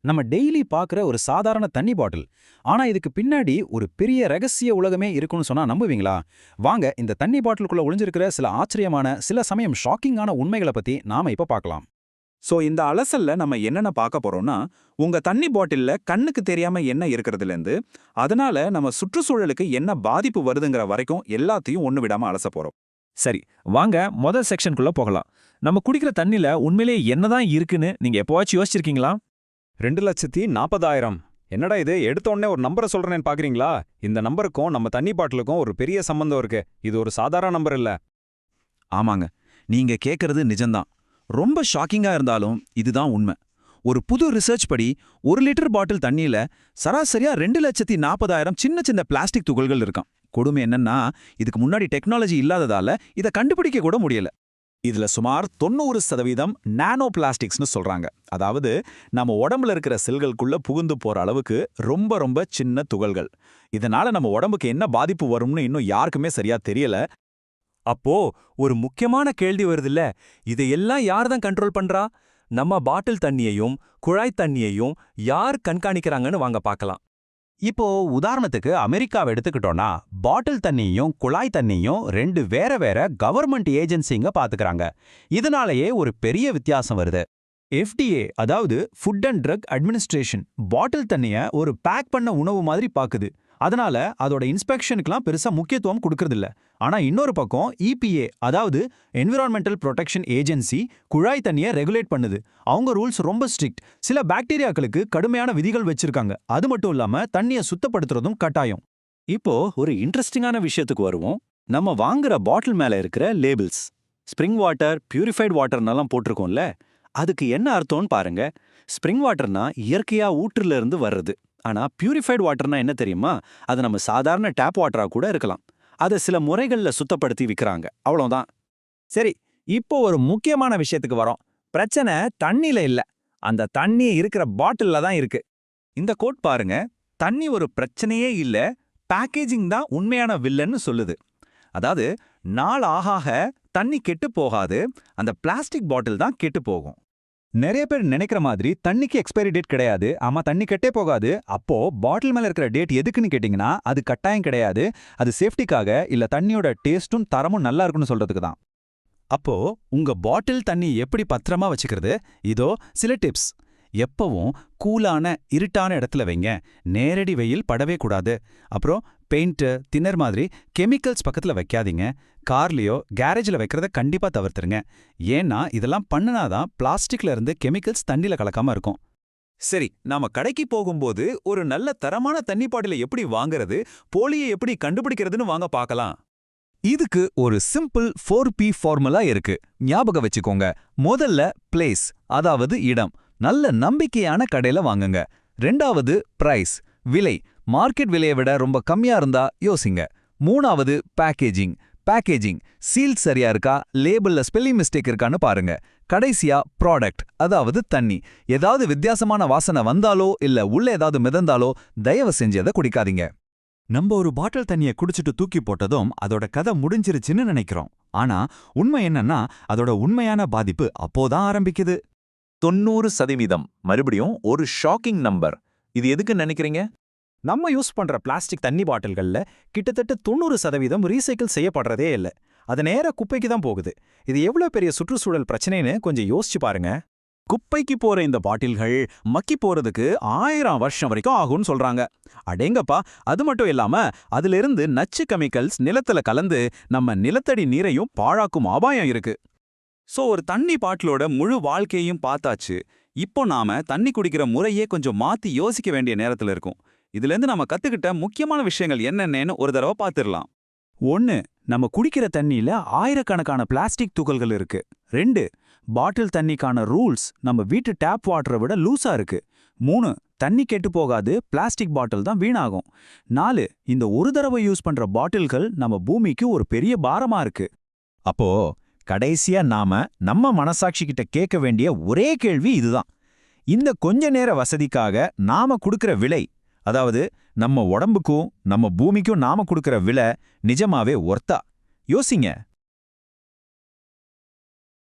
நம்ம டெய்லி பார்க்குற ஒரு சாதாரண தண்ணி பாட்டில். ஆனா இதுக்கு பின்னாடி ஒரு பெரிய ரகசிய உலகமே இருக்குன்னு சொன்னா நம்புவீங்களா? வாங்க இந்த தண்ணி பாட்டிலுக்குள்ள ஒளிஞ்சிருக்கிற சில ஆச்சரியமான, சில சமயம் ஷாக்கிங்கான உண்மைகளை பத்தி நாம இப்ப பார்க்கலாம். இந்த அலசல்ல நம்ம என்னென்ன பார்க்க போறோம்னா, உங்க தண்ணி பாட்டில்ல கண்ணுக்கு தெரியாம என்ன இருக்கிறதுலேருந்து, அதனால நம்ம சுற்றுச்சூழலுக்கு என்ன பாதிப்பு வருதுங்கிற வரைக்கும் எல்லாத்தையும் ஒண்ணு விடாம அலச போறோம். சரி, வாங்க முதல் செக்ஷனுக்குள்ள போகலாம். நம்ம குடிக்கிற தண்ணில உண்மையிலேயே என்னதான் இருக்குன்னு நீங்க எப்பவாச்சும் யோசிச்சிருக்கீங்களா? 2,40,000. என்னடா இது, எடுத்த உடனே ஒரு நம்பரை சொல்றேன்னு பாக்குறீங்களா? இந்த நம்பருக்கும் நம்ம தண்ணி பாட்டிலுக்கும் ஒரு பெரிய சம்பந்தம் இருக்கு. இது ஒரு சாதாரண நம்பர் இல்ல. ஆமாங்க, நீங்க கேட்கறது நிஜம்தான். ரொம்ப ஷாக்கிங்கா இருந்தாலும் இதுதான் உண்மை. ஒரு புது ரிசர்ச் படி 1 லிட்டர் பாட்டில் தண்ணியில சராசரியா 2,40,000 சின்ன சின்ன பிளாஸ்டிக் துகள்கள் இருக்காம். கொடுமை என்னன்னா, இதுக்கு முன்னாடி டெக்னாலஜி இல்லாததால இதை கண்டுபிடிக்க கூட முடியல. இதுல சுமார் 90% நானோ பிளாஸ்டிக்ஸ்னு சொல்றாங்க. அதாவது நம்ம உடம்புல இருக்கிற செல்களுக்குள்ள புகுந்து போற அளவுக்கு ரொம்ப ரொம்ப சின்ன துகள்கள். இதனால நம்ம உடம்புக்கு என்ன பாதிப்பு வரும்னு இன்னும் யாருக்குமே சரியா தெரியல. அப்போ ஒரு முக்கியமான கேள்வி வருதுல்ல, இதையெல்லாம் யார் தான் கண்ட்ரோல் பண்றா? நம்ம பாட்டில் தண்ணியையும் குழாய் தண்ணியையும் யார் கண்காணிக்கிறாங்கன்னு வாங்க பார்க்கலாம். இப்போ உதாரணத்துக்கு அமெரிக்காவை எடுத்துக்கிட்டோம்னா, பாட்டில் தண்ணியும் குழாய் தண்ணியும் 2 வேற வேற கவர்மெண்ட் ஏஜென்சிங்க பாத்துக்கறாங்க. இதனாலேயே ஒரு பெரிய வித்தியாசம் வருது. FDA, அதாவது ஃபுட் அண்ட் ட்ரக் அட்மினிஸ்ட்ரேஷன், பாட்டில் தண்ணிய ஒரு பேக் பண்ண உணவு மாதிரி பாக்குது. அதனால அதோட இன்ஸ்பெக்ஷனுக்குலாம் பெருசா முக்கியத்துவம் கொடுக்கறதில்ல. ஆனா இன்னொரு பக்கம் EPA, அதாவது என்விரான்மெண்டல் ப்ரொடெக்ஷன் ஏஜென்சி, குழாய் தண்ணியை ரெகுலேட் பண்ணுது. அவங்க ரூல்ஸ் ரொம்ப ஸ்ட்ரிக்ட். சில பாக்டீரியாக்களுக்கு கடுமையான விதிகள் வச்சிருக்காங்க. அது மட்டும் இல்லாம தண்ணியை சுத்தப்படுத்துறதும் கட்டாயம். இப்போ ஒரு இன்ட்ரெஸ்டிங்கான விஷயத்துக்கு வருவோம். நம்ம வாங்குற பாட்டில் மேல இருக்கிற லேபிள்ஸ், ஸ்ப்ரிங் வாட்டர், பியூரிஃபைட் வாட்டர்னெல்லாம் போட்டிருக்கோம்ல, அதுக்கு என்ன அர்த்தம்னு பாருங்க. ஸ்ப்ரிங் வாட்டர்னா இயற்கையா ஊற்றுல இருந்து வர்றது. ஆனா பியூரிஃபைட் வாட்டர்னா என்ன தெரியுமா? அது நம்ம சாதாரண டேப் வாட்டரா கூட இருக்கலாம். அதை சில முறைகள்ல சுத்தப்படுத்தி விற்கிறாங்க. அவ்வளவுதான். சரி, இப்போ ஒரு முக்கியமான விஷயத்துக்கு வரோம். பிரச்சனை தண்ணில இல்ல, அந்த தண்ணி இருக்கிற பாட்டில்ல தான் இருக்கு. இந்த கோட் பாருங்க, தண்ணி ஒரு பிரச்சனையே இல்ல, பேக்கேஜிங் தான் உண்மையான வில்லன்னு சொல்லுது. அதாவது நாள் ஆக தண்ணி கெட்டு போகாது, அந்த பிளாஸ்டிக் பாட்டில் தான் கெட்டு போகும். நிறைய பேர் நினைக்கிற மாதிரி தண்ணிக்கு எக்ஸ்பைரி டேட் கிடையாது. ஆமா, தண்ணி கெட்டே போகாது. அப்போ பாட்டில் மேல இருக்கிற டேட் எதுக்குன்னு கேட்டீங்கன்னா, அது கட்டாயம் கிடையாது. அது சேஃப்டிக்காக, இல்ல தண்ணியோட டேஸ்டும் தரமும் நல்லா இருக்குன்னு சொல்றதுக்கு தான். அப்போ உங்க பாட்டில் தண்ணி எப்படி பத்திரமா வச்சுக்கிறது? இதோ சில டிப்ஸ். எப்பவும் கூலான இருட்டான இடத்துல வைங்க. நேரடி வெயில் படவே கூடாது. அப்புறம் பெயிண்ட், தின்னர் மாதிரி கெமிக்கல்ஸ் பக்கத்துல வைக்காதீங்க. கார்லயோ கேரேஜ்ல வைக்கிறத கண்டிப்பா தவிர்த்துருங்க. ஏன்னா இதெல்லாம் பண்ணுனாதான் பிளாஸ்டிக்ல இருந்து கெமிக்கல்ஸ் தண்ணில கலக்காம இருக்கும். சரி, நாம கடைக்கு போகும்போது ஒரு நல்ல தரமான தண்ணி பாட்டிலை எப்படி வாங்குறது, போலியை எப்படி கண்டுபிடிக்கிறதுன்னு வாங்க பார்க்கலாம். இதுக்கு ஒரு சிம்பிள் 4P ஃபார்முலா இருக்கு. ஞாபகம் வச்சுக்கோங்க. முதல்ல பிளேஸ், அதாவது இடம். நல்ல நம்பிக்கையான கடையில வாங்குங்க. 2வது பிரைஸ், விலை. மார்க்கெட் விலையை விட ரொம்ப கம்மியா இருந்தா யோசிங்க. 3வது பேக்கேஜிங். பேக்கேஜிங் சீல் சரியா இருக்கா, லேபிள்ல ஸ்பெல்லிங் மிஸ்டேக் இருக்கான்னு பாருங்க. கடைசியா ப்ராடக்ட், அதாவது தண்ணி. ஏதாவது வித்தியாசமான வாசனை வந்தாலோ இல்ல உள்ள ஏதாவது மிதந்தாலோ தயவு செஞ்சு அதை குடிக்காதீங்க. நம்ம ஒரு பாட்டில் தண்ணியை குடிச்சிட்டு தூக்கி போட்டதும் அதோட கதை முடிஞ்சிருச்சுன்னு நினைக்கிறோம். ஆனா உண்மை என்னன்னா, அதோட உண்மையான பாதிப்பு அப்போதான் ஆரம்பிக்குது. 90%. மறுபடியும் ஒரு ஷாக்கிங் நம்பர். இது எதுக்கு நினைக்கிறீங்க? நம்ம யூஸ் பண்ற பிளாஸ்டிக் தண்ணி பாட்டில்கள்ல கிட்டத்தட்ட 90% ரீசைக்கிள் செய்யப்படுறதே இல்ல. அது நேரா குப்பைக்கு தான் போகுது. இது எவ்வளவு பெரிய சுற்றுச்சூழல் பிரச்சனைன்னு கொஞ்சம் யோசிச்சு பாருங்க. குப்பைக்கு போற இந்த பாட்டில்கள் மக்கி போறதுக்கு 1000 வருஷம் வரைக்கும் ஆகும்னு சொல்றாங்க. அடேங்கப்பா! அது மட்டும் இல்லாம அதிலிருந்து நச்சு கெமிக்கல்ஸ் நிலத்துல கலந்து நம்ம நிலத்தடி நீரையும் பாழாக்கும் அபாயம் இருக்கு. ஒரு தண்ணி பாட்டிலோட முழு வாழ்க்கையையும் பார்த்தாச்சு. இப்போ நாம தண்ணி குடிக்கிற முறையே கொஞ்சம் மாத்தி யோசிக்க வேண்டிய நேரத்துல இருக்கும். இதுல இருந்து நம்ம கத்துக்கிட்ட முக்கியமான விஷயங்கள் என்னென்னு ஒரு தடவை பார்த்திடலாம். 1. நம்ம குடிக்கிற தண்ணியில ஆயிரக்கணக்கான பிளாஸ்டிக் துகள்கள் இருக்கு. 2. பாட்டில் தண்ணிக்கான ரூல்ஸ் நம்ம வீட்டு டேப் வாட்டரை விட லூசா இருக்கு. 3. தண்ணி கெட்டு போகாது, பிளாஸ்டிக் பாட்டில் தான் வீணாகும். 4. இந்த ஒரு தடவை யூஸ் பண்ற பாட்டில்கள் நம்ம பூமிக்கு ஒரு பெரிய பாரமா இருக்கு. அப்போ கடைசியா நாம நம்ம மனசாட்சி கிட்ட கேட்க வேண்டிய ஒரே கேள்வி இதுதான். இந்த கொஞ்ச நேர வசதிக்காக நாம கொடுக்கிற விலை, அதாவது நம்ம உடம்புக்கும் நம்ம பூமிக்கும் நாம கொடுக்கிற விலை நிஜமாவே ஒர்த்தா? யோசிங்க.